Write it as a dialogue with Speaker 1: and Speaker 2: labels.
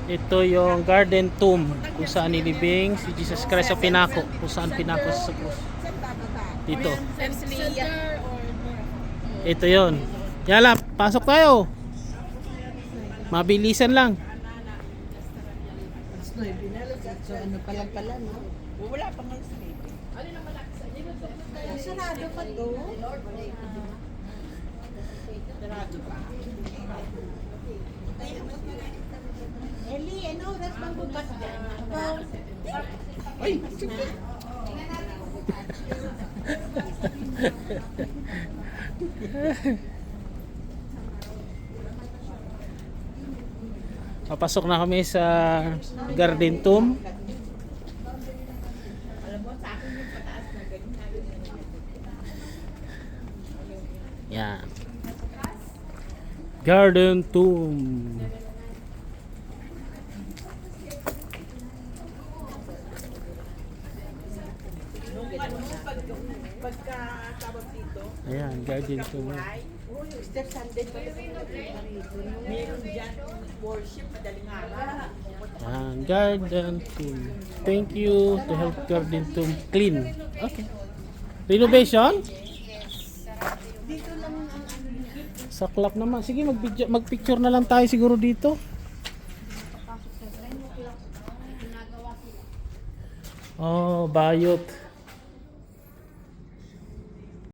Speaker 1: Ito yung garden tomb kung saan nilibing si Jesus Christ sa pinako. Kung saan pinako sa krus. Dito. Ito yon. Yala, pasok tayo. Mabilisan lang.
Speaker 2: So ano pa lang pala, no?
Speaker 3: Wala pang sleep.
Speaker 2: Sarado pa to.
Speaker 3: Sarado pa.
Speaker 2: Eli, ano, oras bang bukas dyan?
Speaker 3: Ay, sige.
Speaker 1: Papasok na kami sa garden tomb.
Speaker 3: Alam mo, sa akin yung pataas na ganyan.
Speaker 1: Yan. Garden tomb.
Speaker 3: Pagkatawag dito,
Speaker 1: Ayan, garden tomb.
Speaker 3: Easter Sunday pa meron dyan worship madaling araw.
Speaker 1: Ayan, garden tomb. Thank you to help garden tomb clean. Okay. Renovation?
Speaker 2: Dito lang ang
Speaker 1: Saklap naman. Sige, mag-picture na lang tayo siguro dito. Oh, bayot.